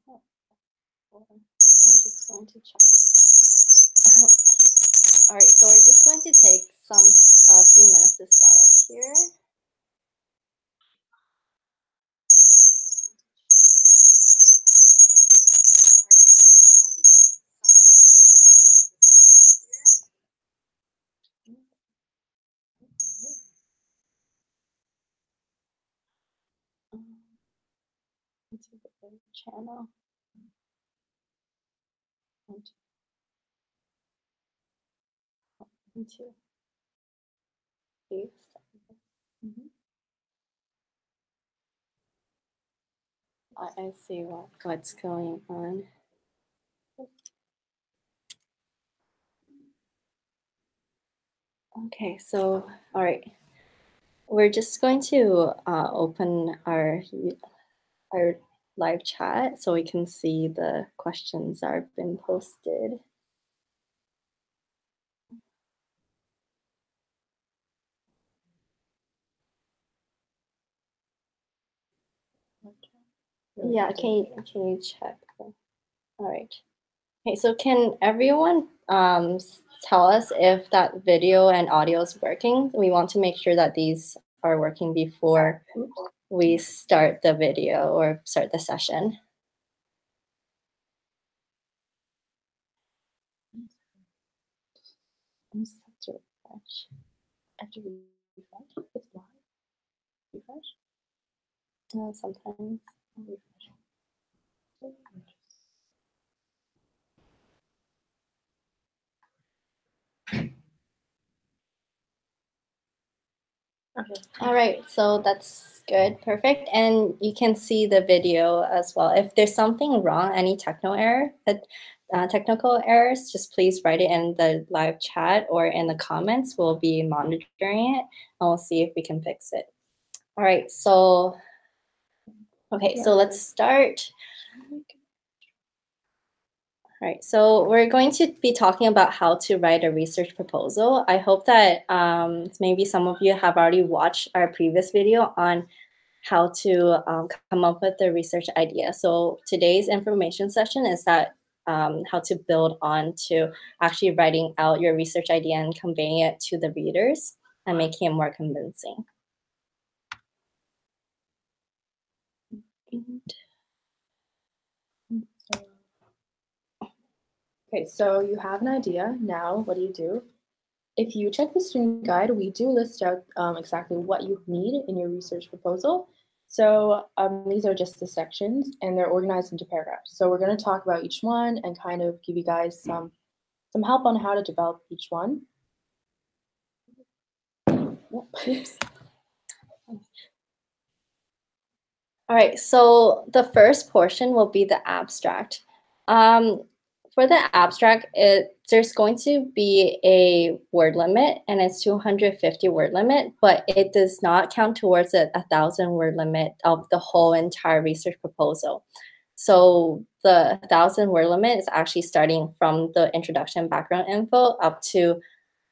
I'm just going to check. All right, so we're just going to take a few minutes to start up here. Into the channel. Into these. I see what's going on. Okay, so all right, we're just going to open our live chat so we can see the questions that have been posted. Yeah, can you check? All right. Okay, so can everyone tell us if that video and audio is working? We want to make sure that these are working before we start the video or start the session. I'm just have to refresh. I have to refresh. It's live. Refresh. No, sometimes I'll refresh. Okay. All right, so that's good, perfect. And you can see the video as well. If there's something wrong, any technical errors, just please write it in the live chat or in the comments. We'll be monitoring it and we'll see if we can fix it. All right, so, okay, so let's start. All right, so we're going to be talking about how to write a research proposal. I hope that maybe some of you have already watched our previous video on how to come up with a research idea. So today's information session is that how to build on to actually writing out your research idea and conveying it to the readers and making it more convincing. Okay, so you have an idea. Now, what do? If you check the student guide, we do list out exactly what you need in your research proposal. So these are just the sections, and they're organized into paragraphs. So we're going to talk about each one and kind of give you guys some help on how to develop each one. Oops. All right, so the first portion will be the abstract. For the abstract, there's going to be a word limit, and it's 250 word limit, but it does not count towards the 1,000 word limit of the whole entire research proposal. So the 1,000 word limit is actually starting from the introduction background info up to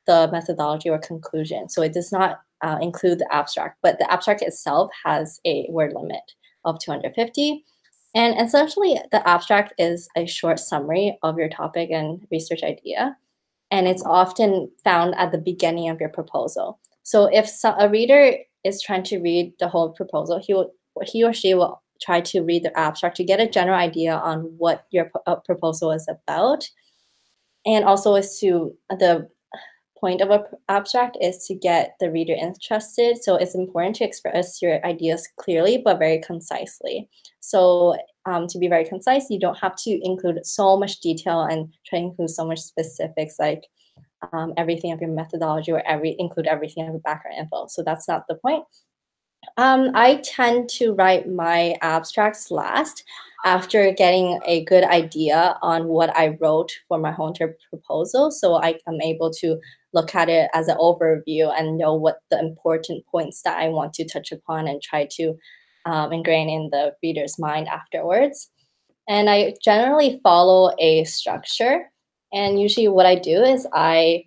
the methodology or conclusion. So it does not include the abstract, but the abstract itself has a word limit of 250. And essentially, the abstract is a short summary of your topic and research idea. And it's often found at the beginning of your proposal. So if a reader is trying to read the whole proposal, he or she will try to read the abstract to get a general idea on what your proposal is about. And also is to the point of an abstract is to get the reader interested. So it's important to express your ideas clearly, but very concisely. So to be very concise, you don't have to include so much detail and try to include so much specifics like everything of your methodology or include everything of your background info. So that's not the point. I tend to write my abstracts last after getting a good idea on what I wrote for my whole entire proposal. So I am able to look at it as an overview and know what the important points that I want to touch upon and try to ingrain in the reader's mind afterwards. And I generally follow a structure. And usually what I do is I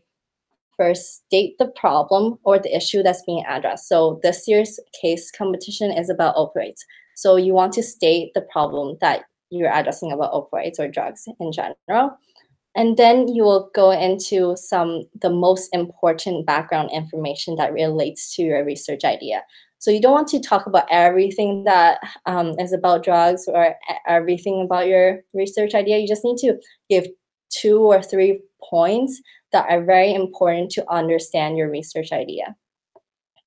first state the problem or the issue that's being addressed. So this year's case competition is about opioids. So you want to state the problem that you're addressing about opioids or drugs in general. And then you will go into the most important background information that relates to your research idea. So you don't want to talk about everything that is about drugs or everything about your research idea. You just need to give 2 or 3 points that are very important to understand your research idea.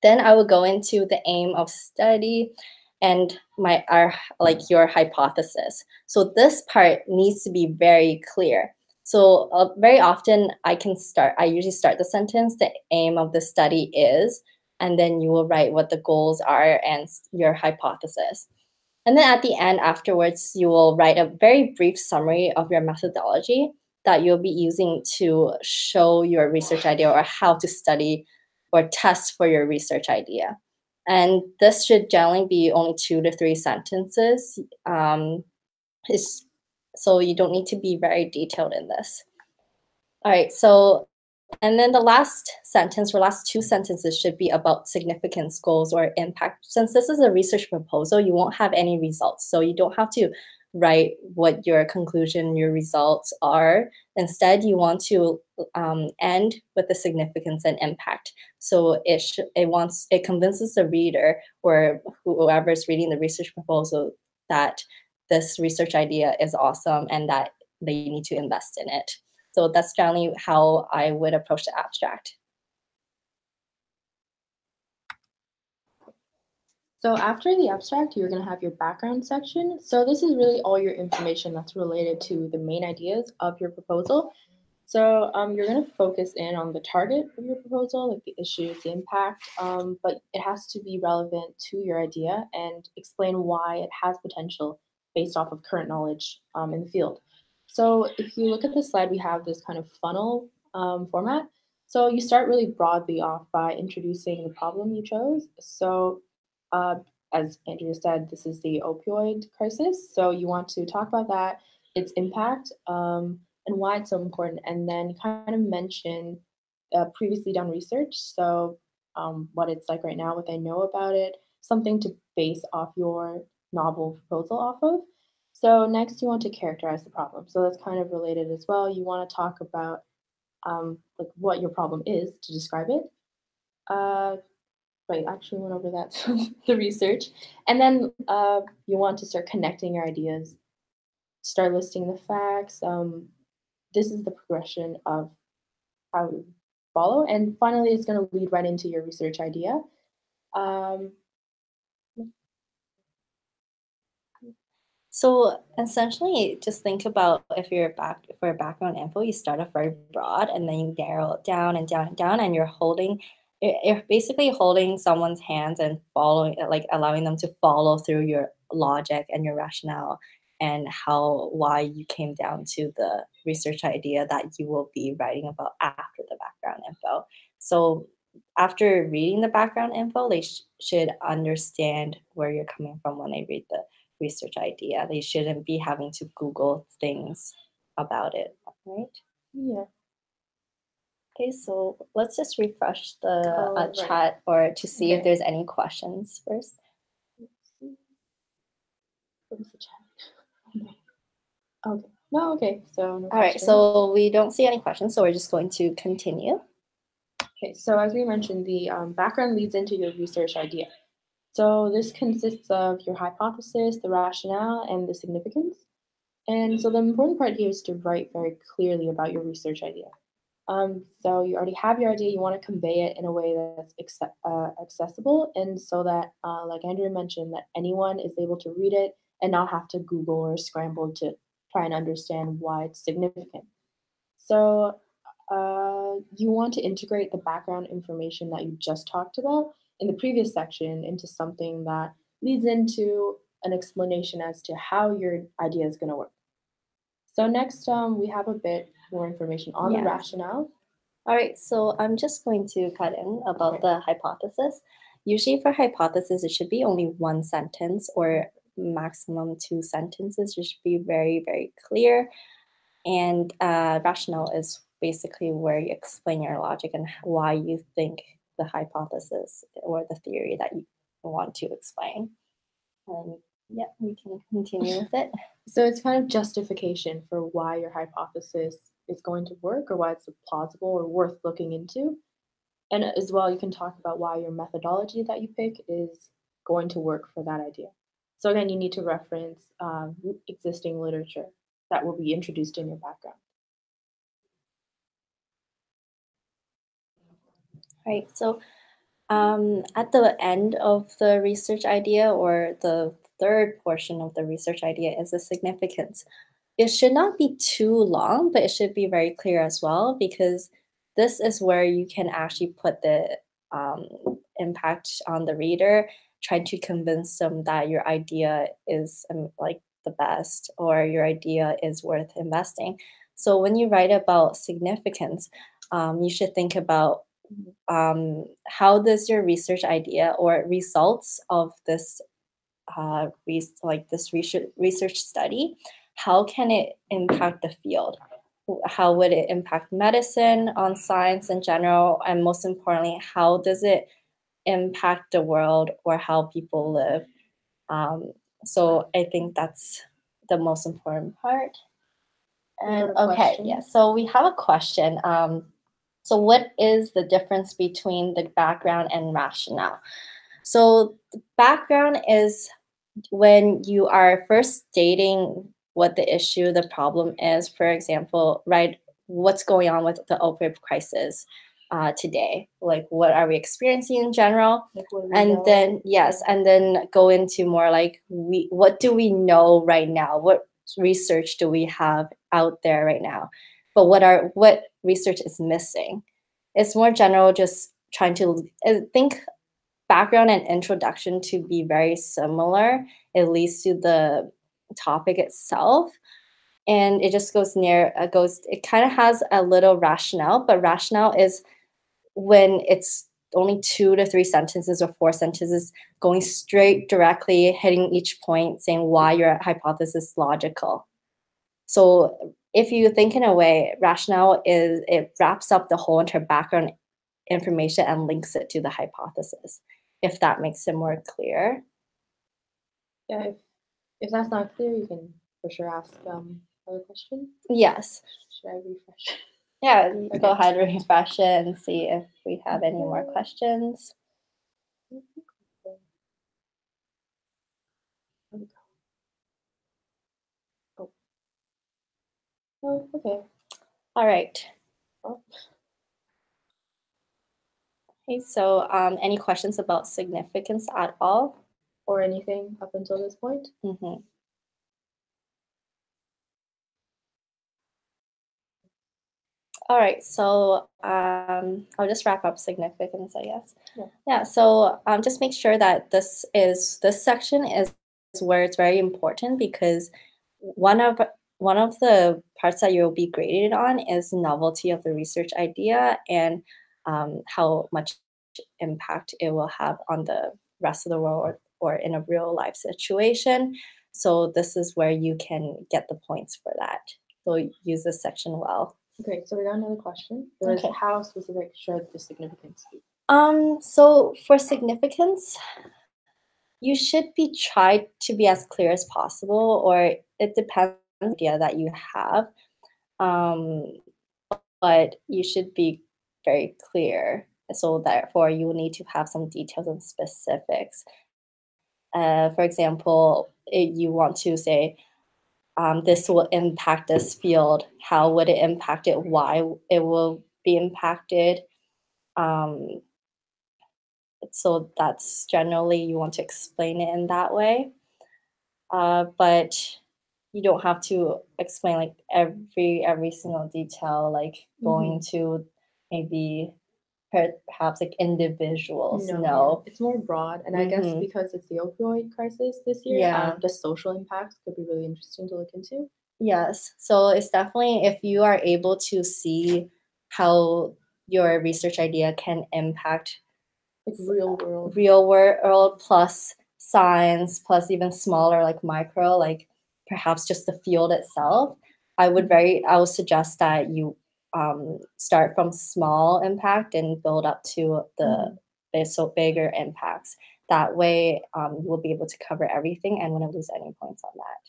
Then I will go into the aim of study and your hypothesis. So this part needs to be very clear. So very often I usually start the sentence, the aim of the study is, and then you will write what the goals are and your hypothesis. And then at the end, afterwards, you will write a very brief summary of your methodology that you'll be using to show your research idea or how to study or test for your research idea. And this should generally be only 2 to 3 sentences. Is so you don't need to be very detailed in this. All right, so and then the last sentence or last 2 sentences should be about significance, goals, or impact. Since this is a research proposal, you won't have any results. So you don't have to write what your conclusion, your results are. Instead, you want to end with the significance and impact. So it convinces the reader or whoever's reading the research proposal that this research idea is awesome and that they need to invest in it. So that's generally how I would approach the abstract. So after the abstract, you're going to have your background section. So this is really all your information that's related to the main ideas of your proposal. So you're going to focus in on the target of your proposal, like the issues, the impact, but it has to be relevant to your idea and explain why it has potential based off of current knowledge in the field. So if you look at the slide, we have this kind of funnel format. So you start really broadly off by introducing the problem you chose. So uh, as Andrea said, this is the opioid crisis. So you want to talk about that, its impact, and why it's so important, and then kind of mention previously done research. So what it's like right now, what they know about it, something to base off your novel proposal off of. So next, you want to characterize the problem. So that's kind of related as well. You want to talk about like what your problem is to describe it. Uh, Right, actually went over that, so the research. And then you want to start connecting your ideas, start listing the facts. This is the progression of how you follow. And finally, it's going to lead right into your research idea. Um, So essentially, just think about if you're back for background info, you start off very broad and then you narrow it down and down and down, and you're basically holding someone's hands and following, like allowing them to follow through your logic and your rationale and why you came down to the research idea that you will be writing about after the background info. So after reading the background info, they should understand where you're coming from when they read the research idea. They shouldn't be having to Google things about it, right? yeah. Okay, so let's just refresh the Oh, right. chat or to see if Okay. there's any questions first. Let's see. What is the chat? Okay. No, okay. So no All right, questions. so we don't see any questions, so we're just going to continue. Okay, so as we mentioned, the background leads into your research idea. So this consists of your hypothesis, the rationale, and the significance. And so the important part here is to write very clearly about your research idea. So you already have your idea, you want to convey it in a way that's accessible, and so that, like Andrea mentioned, that anyone is able to read it and not have to Google or scramble to try and understand why it's significant. So you want to integrate the background information that you just talked about in the previous section into something that leads into an explanation as to how your idea is going to work. So next, we have a bit more information on the Yeah. rationale. All right, so I'm just going to cut in about Okay. the hypothesis. Usually for hypothesis, it should be only 1 sentence or maximum 2 sentences. It should be very, very clear. And rationale is basically where you explain your logic and why you think the hypothesis or the theory that you want to explain. And yeah, we can continue with it. So it's kind of justification for why your hypothesis is going to work or why it's plausible or worth looking into. And as well, you can talk about why your methodology that you pick is going to work for that idea. So again, you need to reference existing literature that will be introduced in your background. Right. So at the end of the research idea or the third portion of the research idea is the significance. It should not be too long, but it should be very clear as well because this is where you can actually put the um, impact on the reader, trying to convince them that your idea is like the best or your idea is worth investing. So when you write about significance, you should think about how does your research idea or results of this like this research study, how can it impact the field? How would it impact medicine, on science in general, and most importantly, how does it impact the world or how people live? Um, so I think that's the most important part. We have And a okay, yeah, question. so we have a question. So what is the difference between the background and rationale? So the background is when you are first stating what the issue, the problem is, for example, right, what's going on with the opioid crisis today? Like, what are we experiencing in general? Like what do we And know? then, yes, and then go into more like, what do we know right now? What research do we have out there right now? But what research is missing? It's more general, just trying to think background and introduction to be very similar, at least to the topic itself. And it just it kind of has a little rationale, but rationale is when it's only 2 to 3 sentences or 4 sentences going straight directly hitting each point saying why your hypothesis is logical. So if you think in a way, rationale is it wraps up the whole entire background information and links it to the hypothesis, if that makes it more clear. Yeah, if that's not clear, you can for sure ask another question. Yes. Should I refresh? Yeah, you go Okay. ahead, refresh it, and see if we have any more questions. There we go. Oh, oh, okay. All right. Oh, Okay, so any questions about significance at all? or anything up until this point? Mhm. All right, so I'll just wrap up significance, I guess. Yeah. Yeah, so just make sure that this section is where it's very important because one of one of the parts that you'll be graded on is novelty of the research idea and how much impact it will have on the rest of the world or in a real life situation. So this is where you can get the points for that. So use this section well. Okay, so we got another question. It was Okay. how specific should the significance be? So for significance, you should be tried to be as clear as possible, or it depends on the idea that you have. Um, but you should be very clear. So therefore, you will need to have some details and specifics. For example, you want to say, this will impact this field. How would it impact it? Why it will be impacted? Um, so that's generally you want to explain it in that way. But you don't have to explain like every single detail, like going to maybe perhaps like individuals. No, yeah, No. it's more broad, and I guess Mm-hmm. because it's the opioid crisis this year, Yeah. the social impacts could be really interesting to look into. Yes. So it's definitely if you are able to see how your research idea can impact Like real world. real world plus science plus even smaller like micro like perhaps just the field itself, I would suggest that you start from small impact and build up to the so bigger impacts. That way you will be able to cover everything and wouldn't lose any points on that.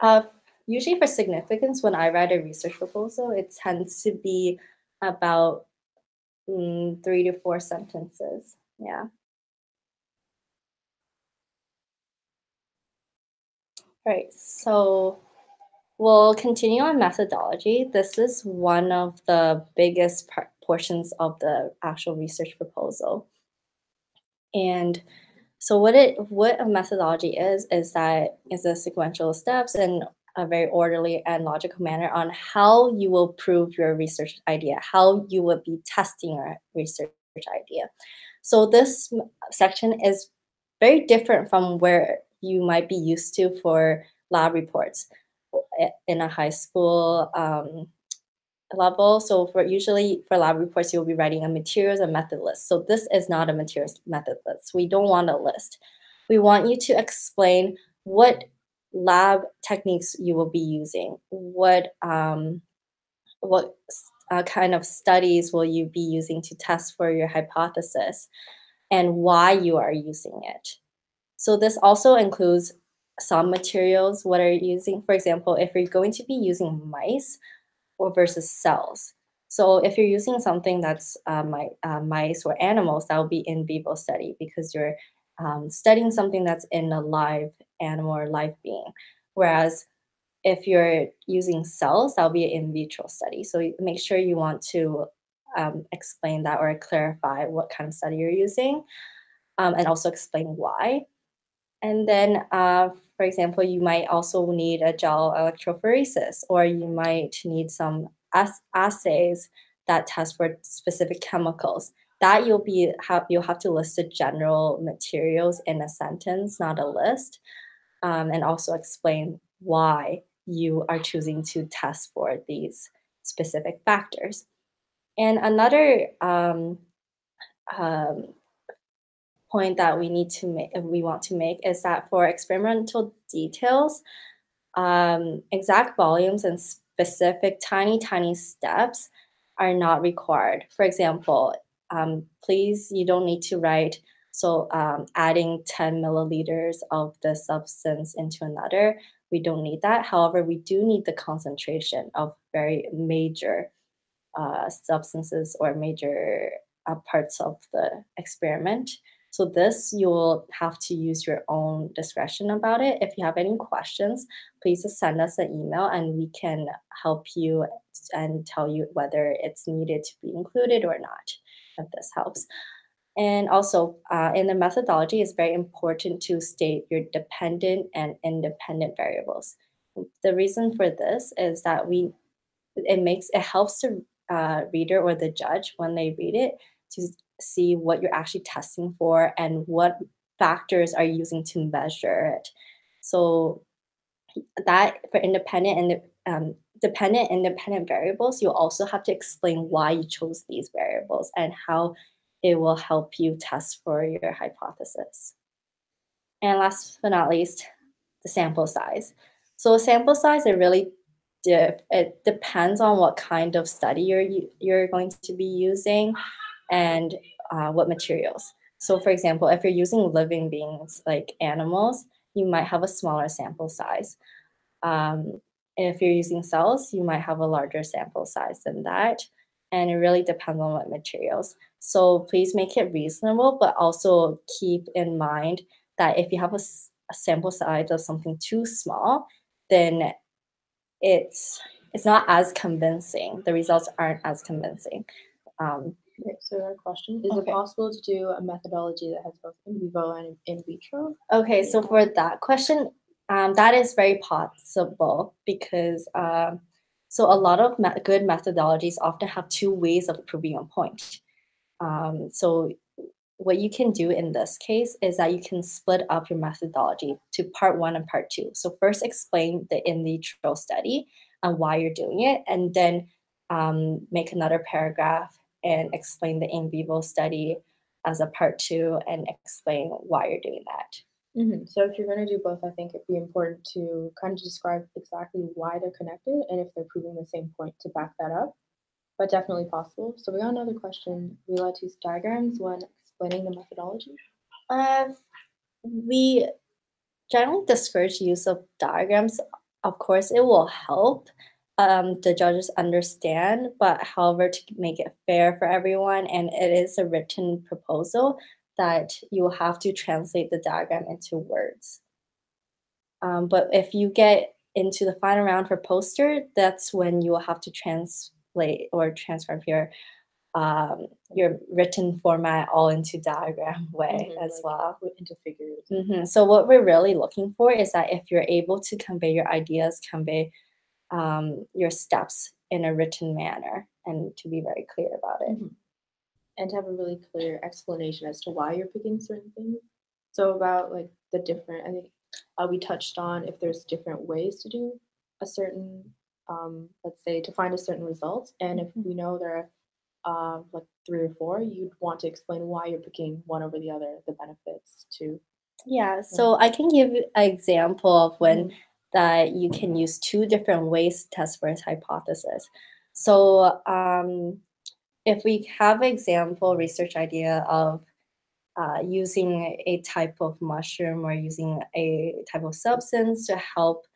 Uh, Usually for significance, when I write a research proposal, it tends to be about 3 to 4 sentences. Yeah. Right. So we'll continue on methodology. This is one of the biggest portions of the actual research proposal. And so what a methodology is that is a sequential steps in a very orderly and logical manner on how you will prove your research idea, how you will be testing your research idea. So this section is very different from where you might be used to for lab reports in a high school level. So for usually for lab reports, you'll be writing a materials and method list. So this is not a materials method list. We don't want a list. We want you to explain what lab techniques you will be using, what kind of studies will you be using to test for your hypothesis, and why you are using it. So this also includes some materials, what are you using? For example, if you're going to be using mice, or versus cells. So if you're using something that's mice or animals, that will be in vivo study because you're studying something that's in a live animal or live being. Whereas if you're using cells, that'll be an in vitro study. So make sure you want to explain that or clarify what kind of study you're using, and also explain why. And then, for example, you might also need a gel electrophoresis, or you might need some assays that test for specific chemicals. That you'll have to list the general materials in a sentence, not a list, and also explain why you are choosing to test for these specific factors. And another um, point that we want to make is that for experimental details, exact volumes and specific tiny steps are not required. For example, please, you don't need to write, so adding 10 milliliters of the substance into another, we don't need that. However, we do need the concentration of very major substances or major parts of the experiment. So this you'll have to use your own discretion about it. If you have any questions, please just send us an email and we can help you and tell you whether it's needed to be included or not, if this helps. And also, in the methodology, it's very important to state your dependent and independent variables. The reason for this is that it helps the reader or the judge when they read it to see what you're actually testing for and what factors are you using to measure it. So that for independent and dependent independent variables, you also have to explain why you chose these variables and how it will help you test for your hypothesis. And last but not least, the sample size. So sample size, it depends on what kind of study you're going to be using and what materials. So for example, if you're using living beings like animals, you might have a smaller sample size. If you're using cells, you might have a larger sample size than that. And it really depends on what materials. So please make it reasonable, but also keep in mind that if you have a sample size of something too small, then it's not as convincing. The results aren't as convincing. Um, Okay, so our question, is it Okay. possible to do a methodology that has both in vivo and in vitro? Okay, so for that question, that is very possible because so a lot of good methodologies often have two ways of proving a point. So what you can do in this case is that you can split up your methodology to part one and part two. So first explain the in vitro study and why you're doing it, and then make another paragraph and explain the in vivo study as a part two and explain why you're doing that. So if you're going to do both, I think it'd be important to kind of describe exactly why they're connected and if they're proving the same point to back that up, but definitely possible. So we got another question. We allowed to use diagrams when explaining the methodology? Uh, we generally discourage use of diagrams of course, it will help the judges understand, but however, to make it fair for everyone, and it is a written proposal that you will have to translate the diagram into words. But if you get into the final round for poster, that's when you will have to translate or transcribe your written format all into diagram way as like well. put into figures. So what we're really looking for is that if you're able to convey your ideas, convey your steps in a written manner, and to be very clear about it. Mhm. And to have a really clear explanation as to why you're picking certain things. So about like the different, I think we touched on if there's different ways to do a certain, let's say, to find a certain result, and if Mhm. we know there are like three or four, you'd want to explain why you're picking one over the other, the benefits to. Yeah, Yeah. so I can give you an example of when Mhm. that you can use two different ways to test for a hypothesis. So if we have example research idea of using a type of mushroom or using a type of substance to help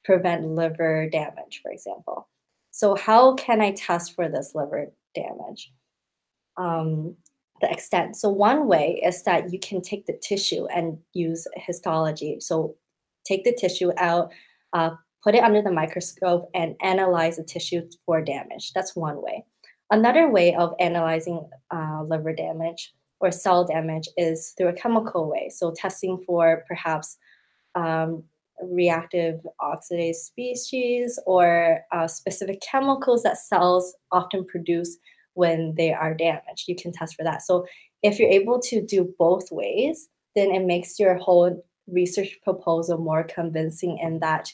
prevent liver damage, for example. So how can I test for this liver damage? um, the extent. So one way is that you can take the tissue and use histology. So take the tissue out, uh, put it under the microscope, and analyze the tissue for damage. That's one way. Another way of analyzing liver damage or cell damage is through a chemical way. So testing for perhaps um, reactive oxidase species or specific chemicals that cells often produce when they are damaged. You can test for that. So if you're able to do both ways, then it makes your whole research proposal more convincing in that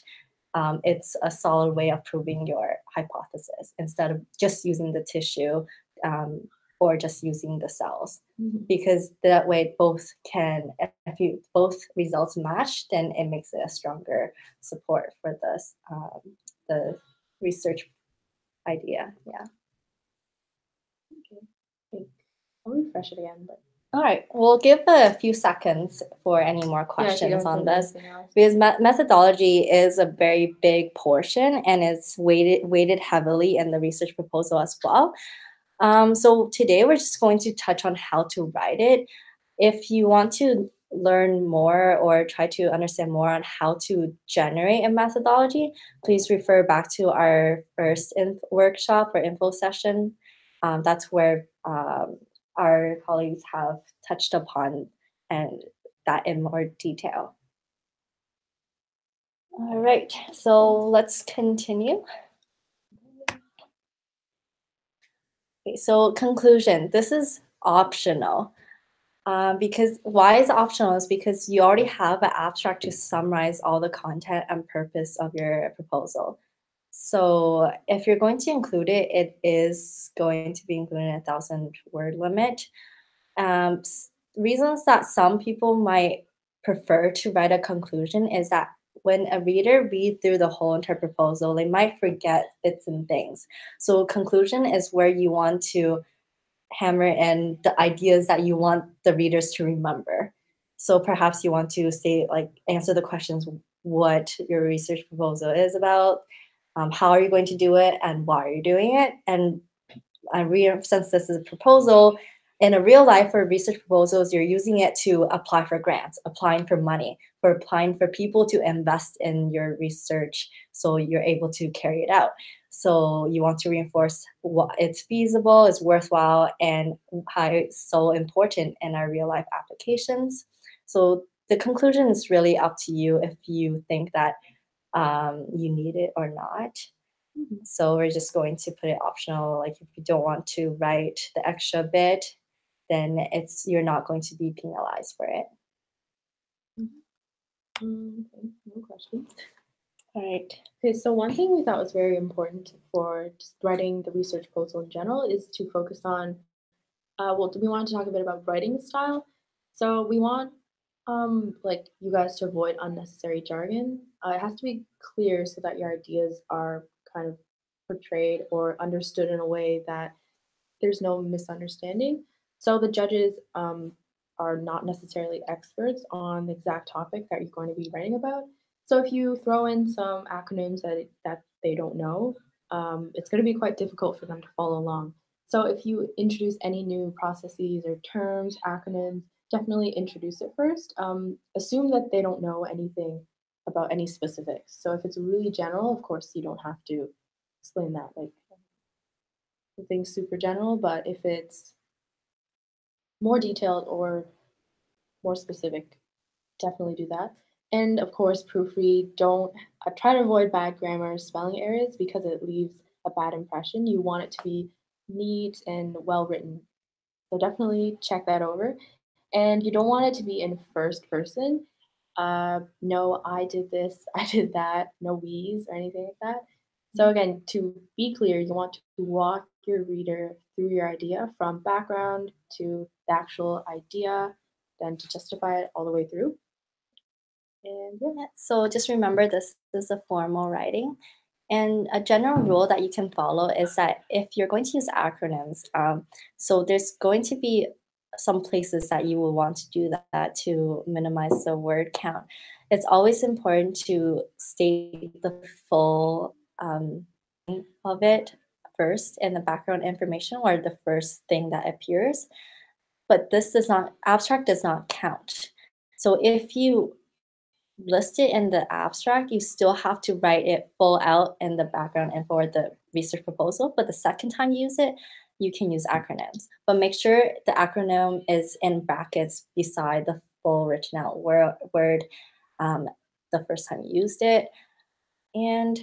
it's a solid way of proving your hypothesis instead of just using the tissue um, or just using the cells, Mhm. because that way both can, if you both results match, then it makes it a stronger support for this the research idea. Yeah. Okay. Wait, I'll refresh it again, but All right, we'll give a few seconds for any more yeah, if you questions don't on think of this, anything else. because methodology is a very big portion and it's weighted heavily in the research proposal as well. So today we're just going to touch on how to write it. If you want to learn more or try to understand more on how to generate a methodology, please refer back to our first workshop or info session. That's where our colleagues have touched upon and that in more detail. All right, so let's continue. Okay, so conclusion. This is optional. Because why is it optional is because you already have an abstract to summarize all the content and purpose of your proposal. So if you're going to include it, it is going to be included in 1,000 word limit. Reasons that some people might prefer to write a conclusion is that when a reader read through the whole entire proposal, they might forget bits and things. So conclusion is where you want to hammer in the ideas that you want the readers to remember. So perhaps you want to say, like, answer the questions what your research proposal is about, how are you going to do it, and why are you doing it. And since this is a proposal, in a real life for research proposals, you're using it to apply for grants, applying for money, for applying for people to invest in your research so you're able to carry it out. So you want to reinforce what it's feasible, it's worthwhile, and how it's so important in our real life applications. So the conclusion is really up to you if you think that you need it or not. Mhm. So we're just going to put it optional. Like if you don't want to write the extra bit, then you're not going to be penalized for it. Mhm. Okay, no question. All right. Okay, so one thing we thought was very important for just writing the research proposal in general is to focus on, well, we wanted to talk a bit about writing style. So we want, like you guys to avoid unnecessary jargon. It has to be clear so that your ideas are kind of portrayed or understood in a way that there's no misunderstanding. So the judges are not necessarily experts on the exact topic that you're going to be writing about. So if you throw in some acronyms that they don't know, it's going to be quite difficult for them to follow along. So if you introduce any new processes or terms, acronyms, definitely introduce it first. Assume that they don't know anything about any specifics. So if it's really general, of course, you don't have to explain that, like something super general. But if it's more detailed or more specific, definitely do that. And of course, proofread. Don't try to avoid bad grammar, spelling errors because it leaves a bad impression. You want it to be neat and well written. So definitely check that over. And you don't want it to be in first person. No, I did this, I did that, no we's or anything like that. So again, to be clear, you want to walk your reader through your idea from background to the actual idea, then to justify it all the way through. And yeah. So just remember this is a formal writing. And a general rule that you can follow is that if you're going to use acronyms, so there's going to be some places that you will want to do that to minimize the word count. It's always important to state the full of it first in the background information or the first thing that appears. But this does not, abstract does not count. So if you list it in the abstract, you still have to write it full out in the background and for the research proposal. But the second time you use it, you can use acronyms. But make sure the acronym is in brackets beside the full written out word um, the first time you used it. And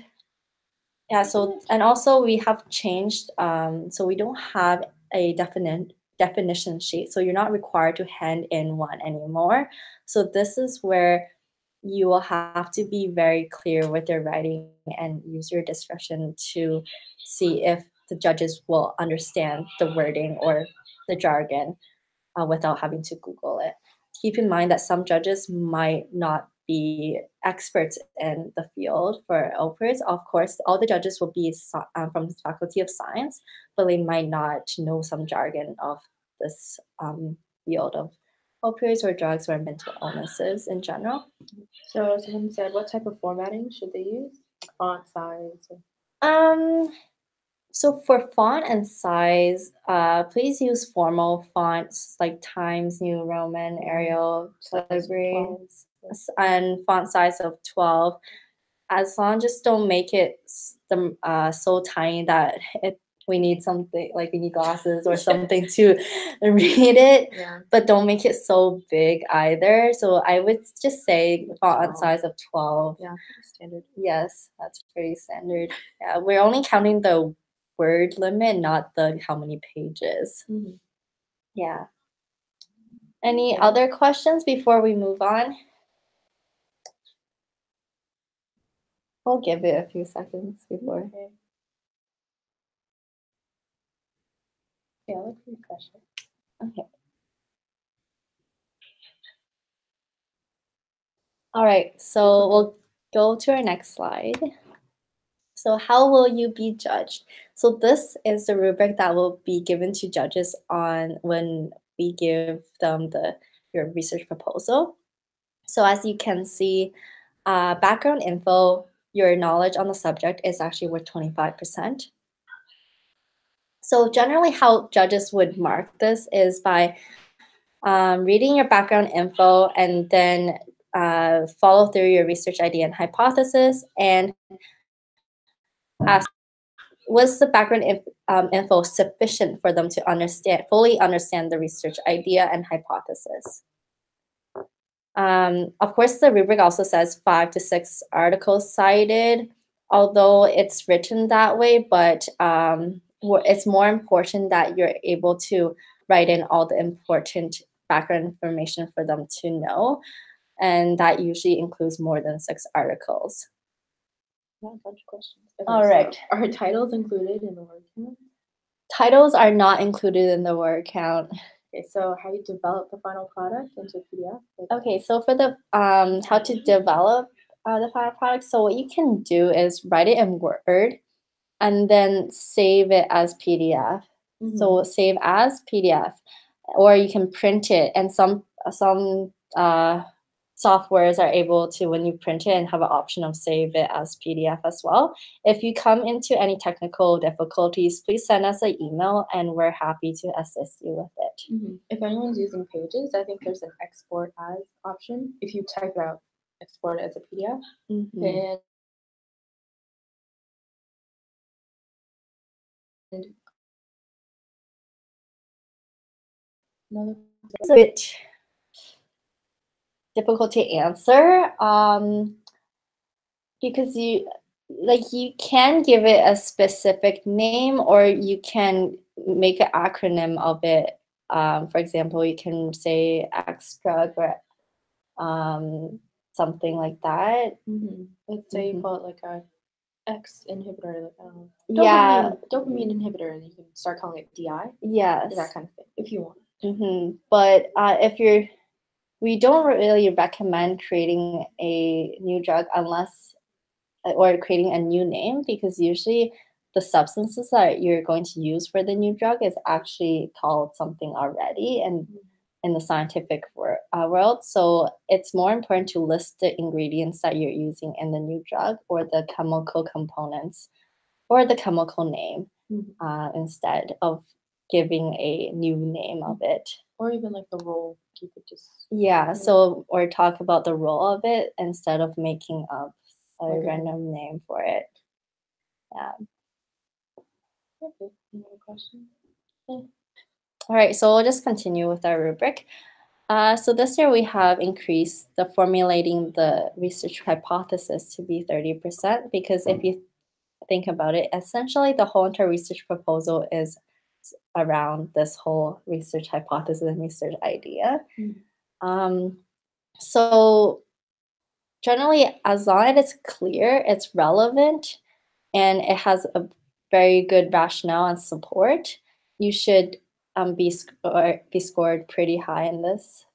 yeah, so and also we have changed, so we don't have a definition sheet. So you're not required to hand in one anymore. So this is where you will have to be very clear with your writing and use your discretion to see if the judges will understand the wording or the jargon without having to Google it. Keep in mind that some judges might not be experts in the field for opioids. Of course, all the judges will be from the Faculty of Science, but they might not know some jargon of this field of opioids or drugs or mental illnesses in general. So someone said, what type of formatting should they use? Font size? Um, So for font and size, please use formal fonts like Times New Roman, Arial, Calibri, 12. and font size of 12. As long just don't make it so tiny that we need something like we need glasses or something to read it, Yeah. but don't make it so big either. So I would just say Like font 12. size of 12. Yeah, pretty standard. Yes, that's pretty standard. Yeah, we're only counting the word limit, not the how many pages. Mhm. Yeah. Any Yeah. other questions before we move on? We'll give it a few seconds before. Okay. Yeah, let's refresh it. Okay. All right, so we'll go to our next slide. So how will you be judged? So this is the rubric that will be given to judges on when we give them your research proposal. So as you can see, background info, your knowledge on the subject is actually worth 25%. So generally how judges would mark this is by reading your background info and then follow through your research idea and hypothesis and ask, was the background info sufficient for them to fully understand the research idea and hypothesis? Of course, the rubric also says 5 to 6 articles cited, although it's written that way, but it's more important that you're able to write in all the important background information for them to know, and that usually includes more than 6 articles. Yeah, a bunch of questions. All so right. are titles included in the word count? Titles are not included in the word count. Okay, so how you develop the final product into PDF? Okay, so for the how to develop the final product, so what you can do is write it in Word and then save it as PDF. So save as PDF, or you can print it. And some softwares are able to, when you print it, and have an option of save it as PDF as well. If you come into any technical difficulties, please send us an email and we're happy to assist you with it. If anyone's using Pages, I think there's an export as option. If you type out export as a PDF, and another It's a bit difficult to answer because you can give it a specific name or you can make an acronym of it. For example, you can say X drug or something like that. Let's say you call it like a X inhibitor, like Yeah. dopamine inhibitor, and you can start calling it DI. Yes. That kind of thing, if you want. But we don't really recommend creating a new drug unless, or creating a new name, because usually the substances that you're going to use for the new drug is actually called something already and in the scientific world. So it's more important to list the ingredients that you're using in the new drug or the chemical components or the chemical name instead of giving a new name of it. Or even like the role, you could just so or talk about the role of it instead of making up a Okay. random name for it. Okay. Any other questions? All right, so we'll just continue with our rubric. So this year we have increased the formulating the research hypothesis to be 30%, because if you think about it, essentially the whole entire research proposal is around this whole research hypothesis and research idea. So generally, as long as it's clear, it's relevant, and it has a very good rationale and support, you should be scored pretty high in this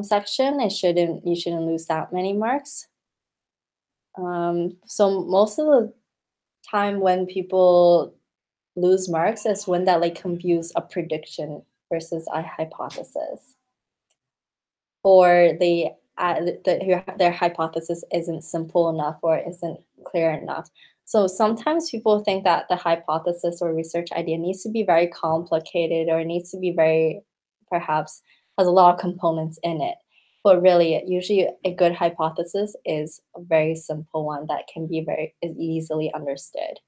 section. You shouldn't lose that many marks. So most of the time when people lose marks is when that like confuse a prediction versus a hypothesis, or their hypothesis isn't simple enough or isn't clear enough. So sometimes people think that the hypothesis or research idea needs to be very complicated or needs to be very, perhaps has a lot of components in it. But really, usually a good hypothesis is a very simple one that can be is easily understood.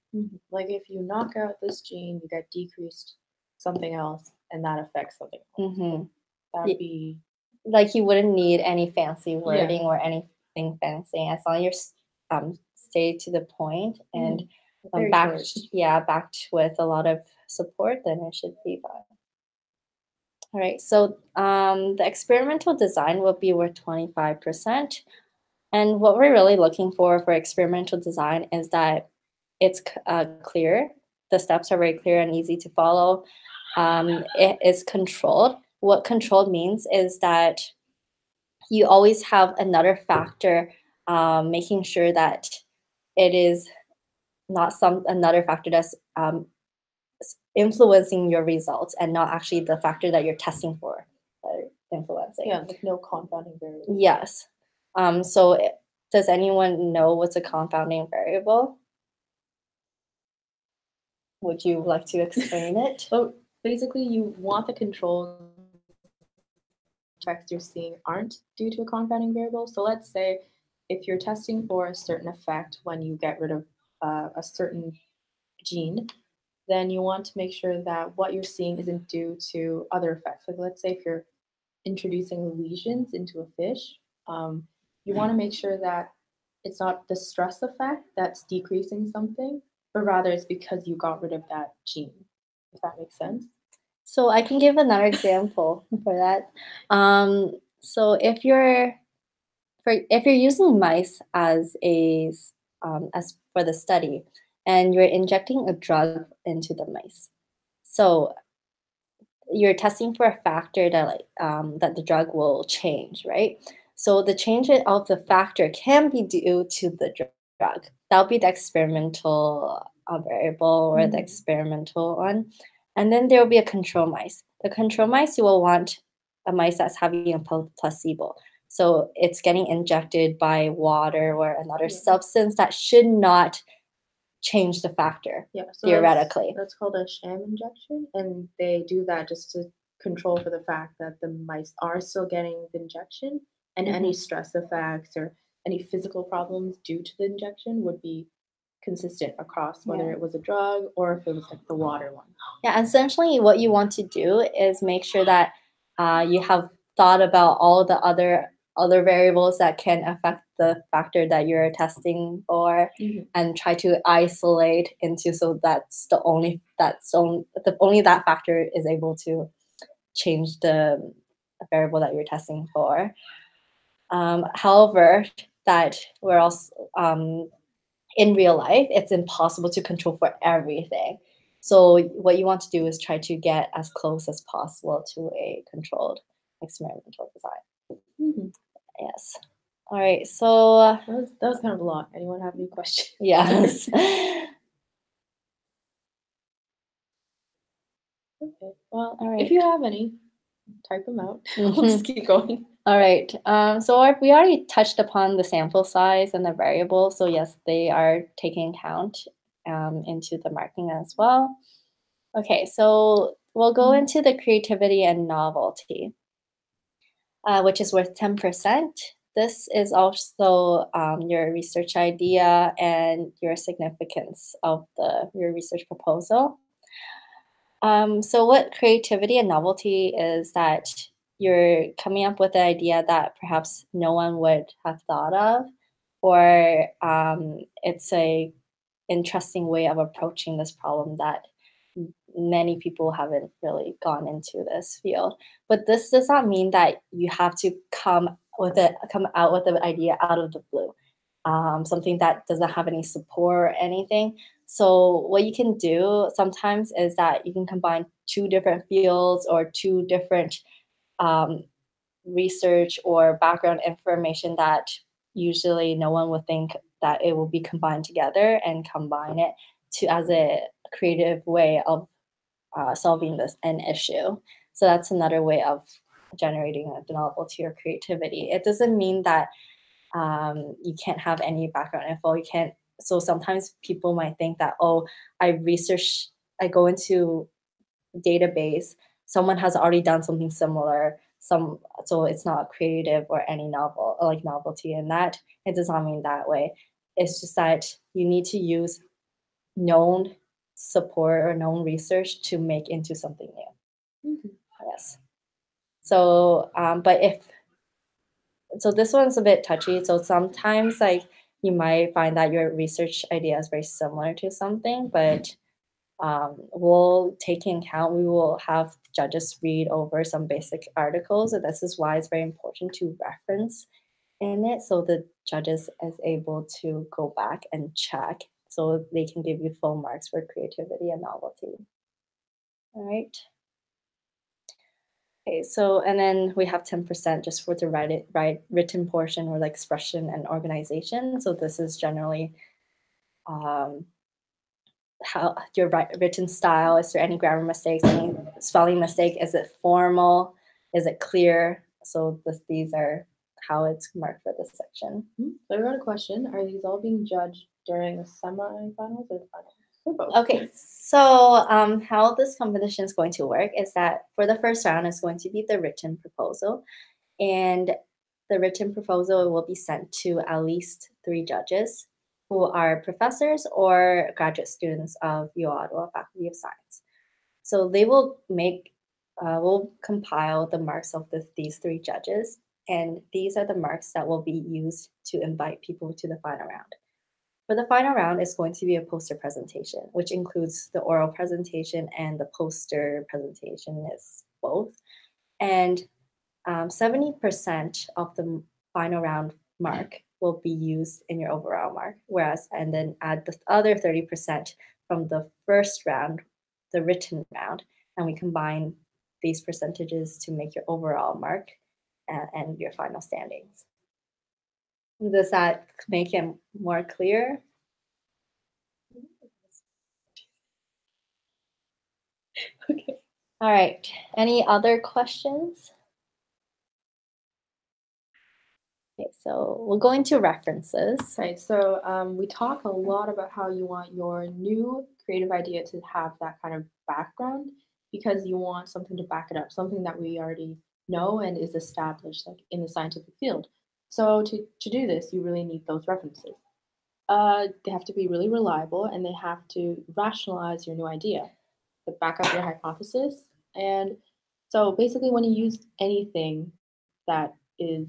Like if you knock out this gene, you get decreased something else, and that affects something else. That'd be like you wouldn't need any fancy wording or anything fancy, as long as you're stay to the point and backed with a lot of support, then it should be fine. All right, so the experimental design will be worth 25%. And what we're really looking for experimental design is that it's clear. The steps are very clear and easy to follow. It is controlled. What controlled means is that you always have another factor making sure that it is not another factor that's influencing your results and not actually the factor that you're testing for influencing. Yeah, like no confounding variable. Yes. Does anyone know what's a confounding variable? Would you like to explain it? So basically, you want the control effects you're seeing aren't due to a confounding variable. So let's say if you're testing for a certain effect when you get rid of a certain gene, then you want to make sure that what you're seeing isn't due to other effects. Like let's say if you're introducing lesions into a fish, you want to make sure that it's not the stress effect that's decreasing something, but rather it's because you got rid of that gene. If that makes sense. So I can give another example for that. So if you're using mice as as for the study, and you're injecting a drug into the mice, so you're testing for a factor that that the drug will change, right? So the change of the factor can be due to the drug. That'll be the experimental variable or the experimental one. And then there will be a control mice. The control mice, you will want a mice that's having a placebo. So it's getting injected by water or another Yeah. substance that should not change the factor, Yeah, so theoretically. that's called a sham injection, and they do that just to control for the fact that the mice are still getting the injection, and any Mhm. stress effects or any physical problems due to the injection would be consistent across whether Yeah. it was a drug or if it was like the water one. Yeah, essentially, what you want to do is make sure that you have thought about all the other variables that can affect the factor that you're testing for, Mhm. and try to isolate into so that's only that factor is able to change the variable that you're testing for. However, that we're also in real life, it's impossible to control for everything. So what you want to do is try to get as close as possible to a controlled experimental design. Mhm. Yes. All right. So That was kind of a lot. Anyone have any questions? yes. Okay. Well, All if right. you have any, type them out. We'll just Mhm. keep going. All right. We already touched upon the sample size and the variable. So yes, they are taking account into the marking as well. Okay, so we'll go into the creativity and novelty, which is worth 10%. This is also your research idea and your significance of your research proposal. So, what creativity and novelty is that you're coming up with an idea that perhaps no one would have thought of, or it's a interesting way of approaching this problem that many people haven't really gone into this field. But this does not mean that you have to come out with an idea out of the blue, something that doesn't have any support or anything. So what you can do sometimes is that you can combine two different fields or two different um, research or background information that usually no one would think that it will be combined together, and combine it to as a creative way of solving this an issue. So that's another way of generating a novelty or creativity. It doesn't mean that you can't have any background info. You can't. So sometimes people might think that, oh, I go into database, someone has already done something similar. So it's not creative or any novel or like novelty in that. It does not mean that way. It's just that you need to use known support or known research to make into something new. Mhm. Yes. So, but if so, this one's a bit touchy. So sometimes, like you might find that your research idea is very similar to something, but we'll take in account. We will have judges read over some basic articles, and this is why it's very important to reference in it, so the judges is able to go back and check, so they can give you full marks for creativity and novelty. All right. Okay, so and then we have 10% just for the written portion, or like expression and organization. So this is generally um, how your written style. Is there any grammar mistakes, any spelling mistake? Is it formal? Is it clear? So these are how it's marked for this section. So I got a question. Are these all being judged during the semifinals or the finals? Or both? Okay, so how this competition is going to work is that for the first round is going to be the written proposal, and the written proposal will be sent to at least 3 judges who are professors or graduate students of U Ottawa Faculty of Science. So they will compile the marks of these 3 judges, and these are the marks that will be used to invite people to the final round. For the final round, it's going to be a poster presentation, which includes the oral presentation, and the poster presentation is both. And 70% of the final round mark will be used in your overall mark, and then add the other 30% from the first round, the written round, and we combine these percentages to make your overall mark and your final standings. Does that make it more clear? Okay. All right. Any other questions? Okay, so we'll go into references. Right. So we talk a lot about how you want your new creative idea to have that kind of background because you want something to back it up, something that we already know and is established like in the scientific field. So to do this, you really need those references. They have to be really reliable and they have to rationalize your new idea, to back up your hypothesis. And so basically, when you use anything that is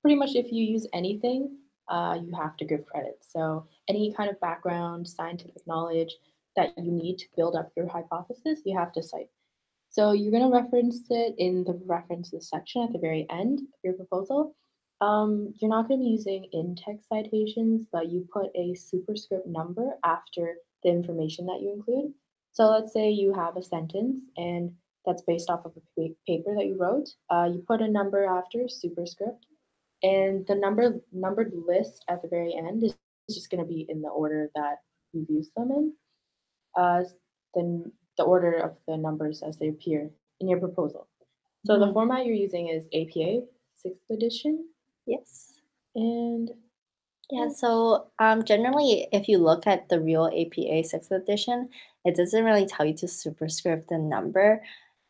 pretty much if you use anything, you have to give credit. So any kind of background, scientific knowledge that you need to build up your hypothesis, you have to cite. So you're going to reference it in the references section at the very end of your proposal. You're not going to be using in-text citations, but you put a superscript number after the information that you include. So let's say you have a sentence and that's based off of a paper that you wrote. You put a number after superscript, and the numbered list at the very end is just going to be in the order that you've used them in. Then the order of the numbers as they appear in your proposal. So the Mhm. format you're using is APA, sixth edition, Yes. and Yeah, yeah. so generally, if you look at the real APA 6th edition, it doesn't really tell you to superscript the number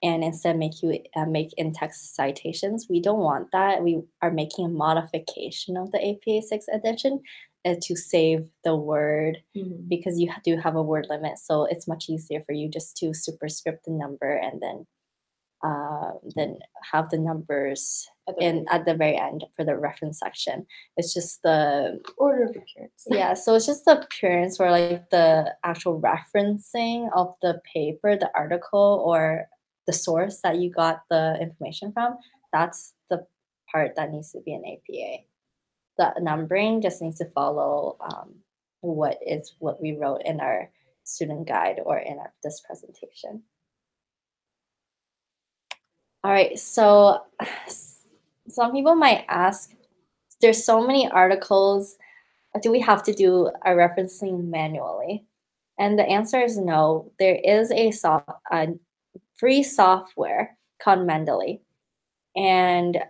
and instead make you make in-text citations. We don't want that. We are making a modification of the APA 6th edition to save the word Mhm. because you do have a word limit. So it's much easier for you just to superscript the number and then have the numbers At the in very at the very end for the reference section. It's just the order of appearance. yeah, so it's just the appearance or like the actual referencing of the paper, the article, or the source that you got the information from. That's the part that needs to be in APA. The numbering just needs to follow what we wrote in our student guide or in this presentation. All right, so some people might ask, there's so many articles, do we have to do our referencing manually? And the answer is no. There is a free software called Mendeley, and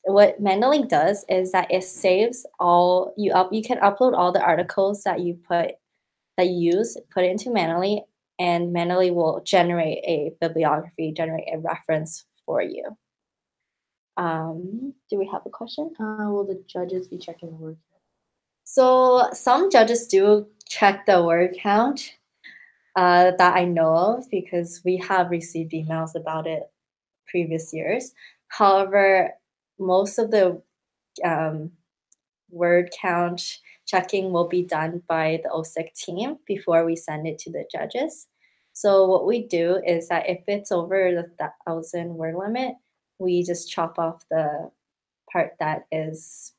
what Mendeley does is that it saves all you up. You can upload all the articles that you use, put it into Mendeley, and Mendeley will generate a bibliography, generate a reference for you. Do we have a question? Will the judges be checking the word? So some judges do check the word count that I know of because we have received emails about it previous years. However, most of the um, word count checking will be done by the OSIC team before we send it to the judges. So what we do is that if it's over the 1,000 word limit, we just chop off the part that is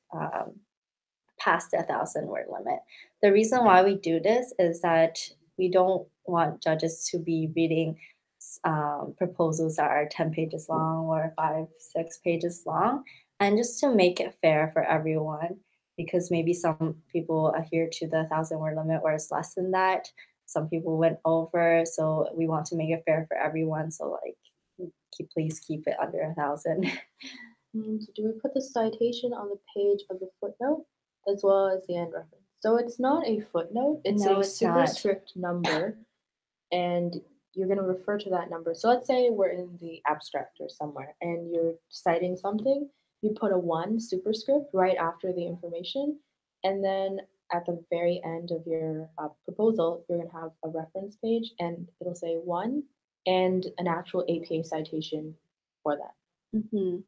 past the 1,000 word limit. The reason why we do this is that we don't want judges to be reading proposals that are 10 pages long or 5, 6 pages long, and just to make it fair for everyone, because maybe some people adhere to the 1,000 word limit or it's less than that. Some people went over, so we want to make it fair for everyone. So like, please keep it under 1,000. So do we put the citation on the page of the footnote as well as the end reference? So it's not a footnote, it's No, a it's not. superscript number, and you're going to refer to that number. So let's say we're in the abstract or somewhere and you're citing something, you put a 1 superscript right after the information, and then at the very end of your proposal, you're going to have a reference page and it'll say 1 and an actual APA citation for that. Mhm.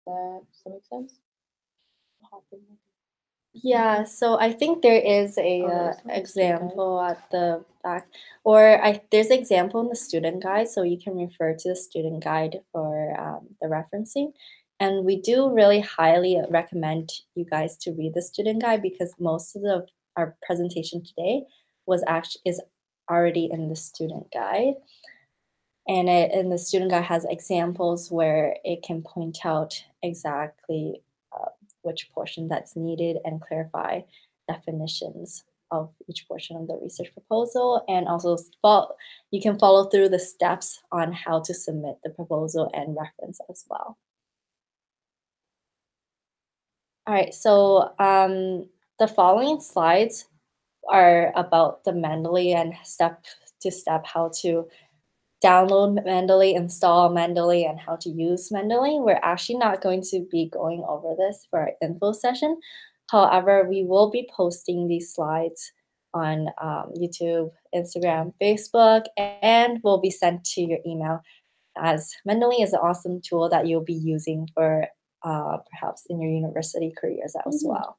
Does that make sense? Hop in there. Yeah, so I think there is a Oh, there is one, the student guide. example at the back, or there's an example in the student guide, so you can refer to the student guide for the referencing. And we do really highly recommend you guys to read the student guide because most of our presentation today is already in the student guide. And the student guide has examples where it can point out exactly which portion that's needed and clarify definitions of each portion of the research proposal. And also you can follow through the steps on how to submit the proposal and reference as well. All right, so the following slides are about the Mendeley and step to step how to download Mendeley, install Mendeley, and how to use Mendeley. We're actually not going to be going over this for our info session. However, we will be posting these slides on YouTube, Instagram, Facebook, and will be sent to your email as Mendeley is an awesome tool that you'll be using for perhaps in your university careers as Mhm. well.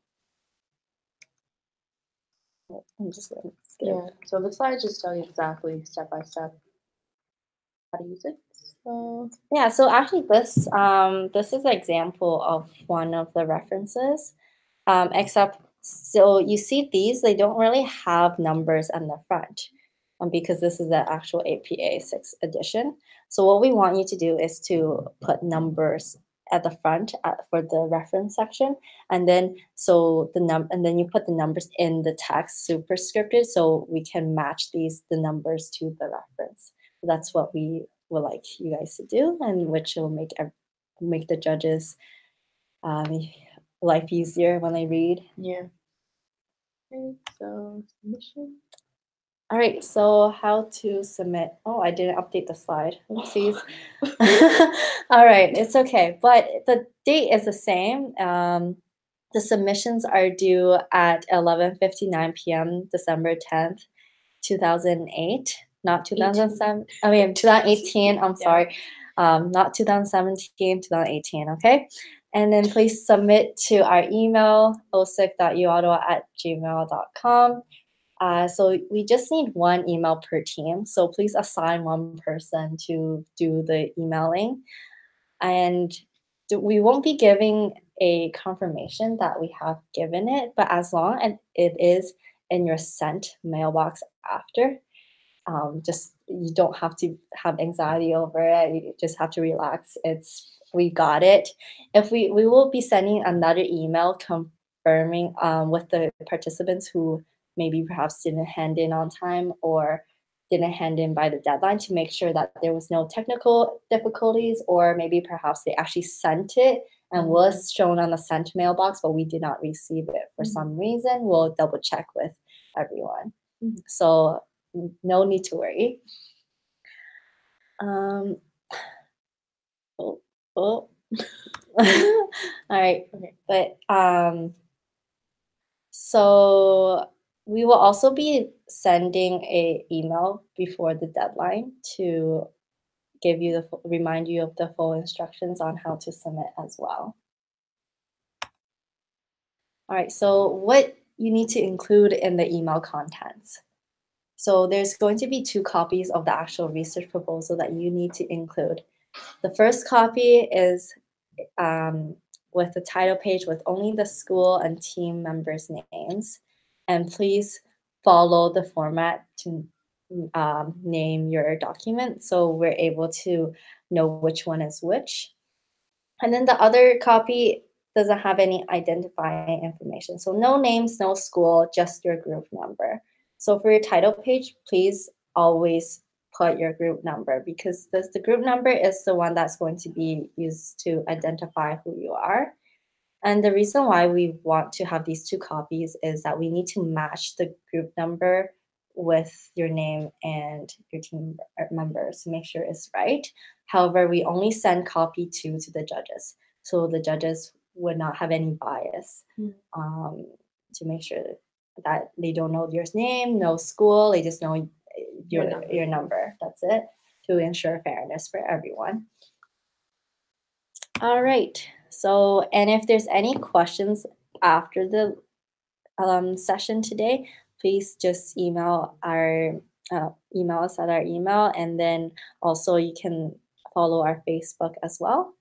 I'm just going to skip. Yeah, so the slides just tell you exactly step by step how to use it. So, Yeah, so actually this is an example of one of the references. Except so you see these, they don't really have numbers on the front because this is the actual APA 6th edition. So what we want you to do is to put numbers at the front for the reference section, and then and then you put the numbers in the text superscripted so we can match the numbers to the reference. That's what we would like you guys to do, and which will make the judges um, life easier when they read. yeah. Okay, so submission. All right, so how to submit. Oh, I didn't update the slide. Oopsies. All right, it's okay. But the date is the same. The submissions are due at 11:59 p.m. December 10th, 2008, not 2007. I mean 2018. I'm Yeah. sorry, not 2017, 2018. Okay, and then please submit to our email osic.uottawa@gmail.com. So we just need one email per team. So please assign one person to do the emailing. And we won't be giving a confirmation that we have given it, but as long as it is in your sent mailbox after, just you don't have to have anxiety over it. You just have to relax. We got it. If we will be sending another email confirming with the participants who maybe perhaps didn't hand in on time or didn't hand in by the deadline to make sure that there was no technical difficulties, or maybe perhaps they actually sent it and was shown on the sent mailbox but we did not receive it for some reason. We'll double check with everyone. So no need to worry. Um, oh, oh. All right. Okay. But so we will also be sending a email before the deadline to remind you of the full instructions on how to submit as well. All right. So what you need to include in the email contents. So there's going to be 2 copies of the actual research proposal that you need to include. The first copy is with the title page with only the school and team members' names. And please follow the format to name your document so we're able to know which one is which. And then the other copy doesn't have any identifying information. So no names, no school, just your group number. So for your title page, please always put your group number because the group number is the one that's going to be used to identify who you are. And the reason why we want to have these 2 copies is that we need to match the group number with your name and your team members to make sure it's right. However, we only send copy 2 to the judges. So the judges would not have any bias um, to make sure that they don't know your name, no school, they just know your number. That's it, to ensure fairness for everyone. All right. So, and if there's any questions after the session today, please just email us at our email, and then also you can follow our Facebook as well.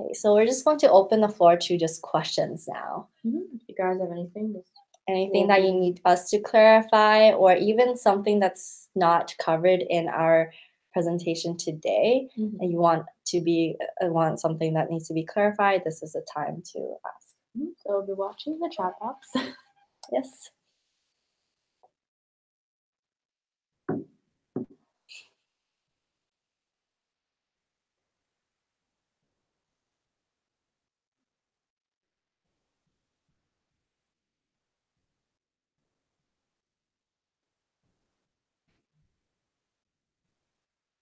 Okay, so we're just going to open the floor to just questions now. If you guys have anything, Anything that you need us to clarify, or even something that's not covered in our presentation today, and you want something that needs to be clarified, this is the time to ask. So we'll be watching the chat box. Yes.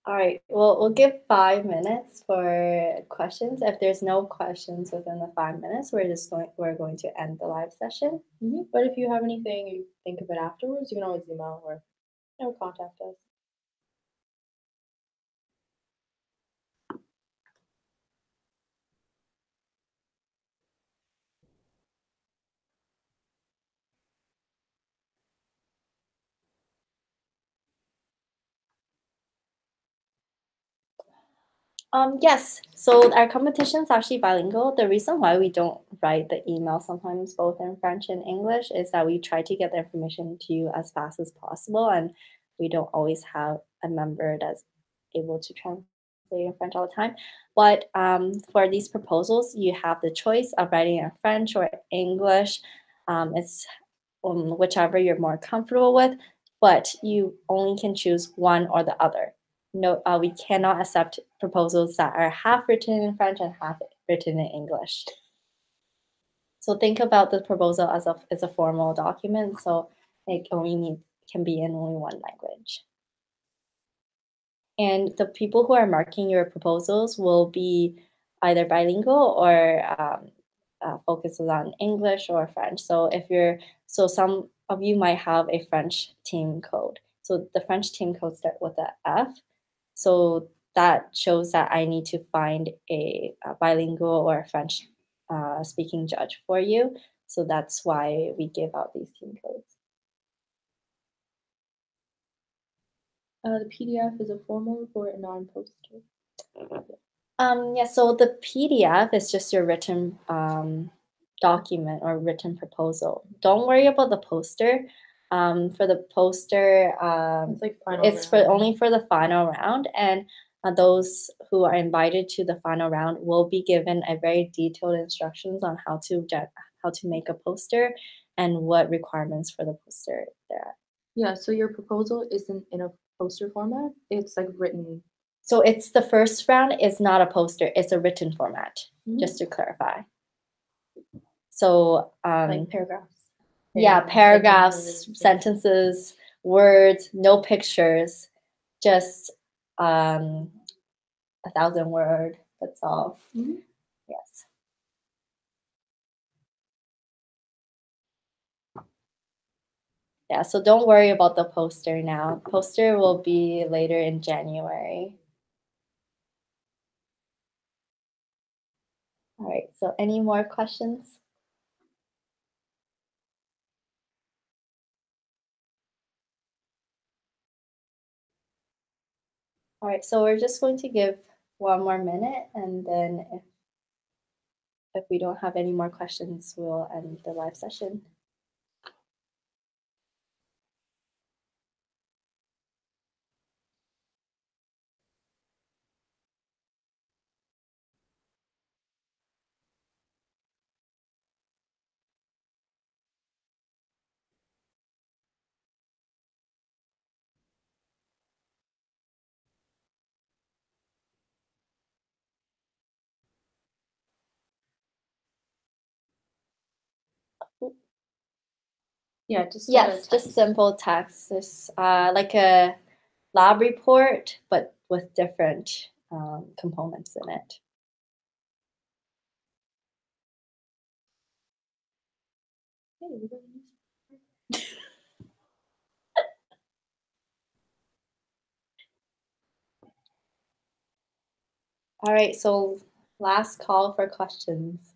All right, well, we'll give 5 minutes for questions. If there's no questions within the 5 minutes, we're going to end the live session. But if you have anything, you think of it afterwards, you can always email or contact us. Yes, so our competition is actually bilingual. The reason why we don't write the email sometimes both in French and English is that we try to get the information to you as fast as possible, and we don't always have a member that's able to translate in French all the time. But for these proposals, you have the choice of writing in French or English. It's whichever you're more comfortable with, but you only can choose one or the other. No, we cannot accept proposals that are half written in French and half written in English. So think about the proposal as a formal document. So it can be in only one language. And the people who are marking your proposals will be either bilingual or focuses on English or French. So some of you might have a French team code. So the French team code start with a F. So that shows that I need to find a bilingual or a French speaking judge for you. So that's why we give out these team codes. The PDF is a formal report and non-poster. Yeah, so the PDF is just your written document or written proposal. Don't worry about the poster. For the poster, It's like final it's for round. only for the final round, and those who are invited to the final round will be given a very detailed instructions on how to make a poster and what requirements for the poster there are. Yeah, so your proposal isn't in a poster format. It's like written. So it's the first round is not a poster, it's a written format, just Mhm. to clarify. So Like paragraphs. yeah, and paragraphs, sentences, words, no pictures, just 1,000 word. That's all. Mhm. Yes. Yeah, so don't worry about the poster now. Poster will be later in January. All right, so any more questions? All right, so we're just going to give 1 more minute, and then if we don't have any more questions, we'll end the live session. Yeah, just Yes, just text. simple text. It's like a lab report, but with different components in it. Hey, we got a new- All right, so last call for questions.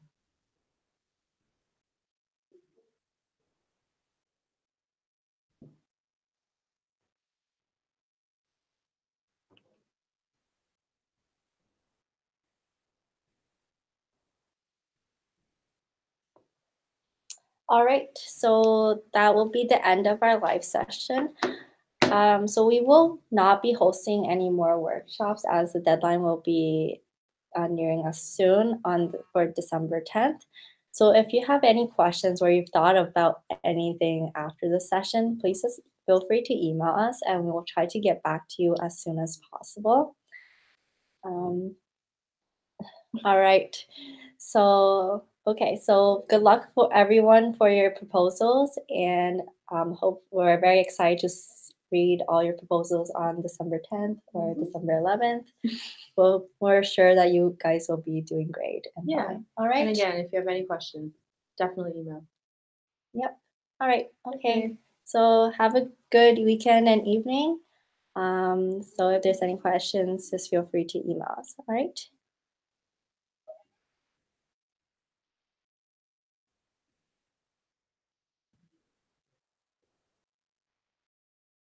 All right, so that will be the end of our live session. So we will not be hosting any more workshops as the deadline will be nearing us soon for December 10th. So if you have any questions or you've thought about anything after the session, please just feel free to email us and we will try to get back to you as soon as possible. All right. So, okay. So good luck for everyone for your proposals and hope we're very excited to read all your proposals on December 10th or December 11th. We're sure that you guys will be doing great. And Yeah. fine. All right. And again, if you have any questions, definitely email. Yep. All right. Okay. So have a good weekend and evening. So if there's any questions, just feel free to email us. All right.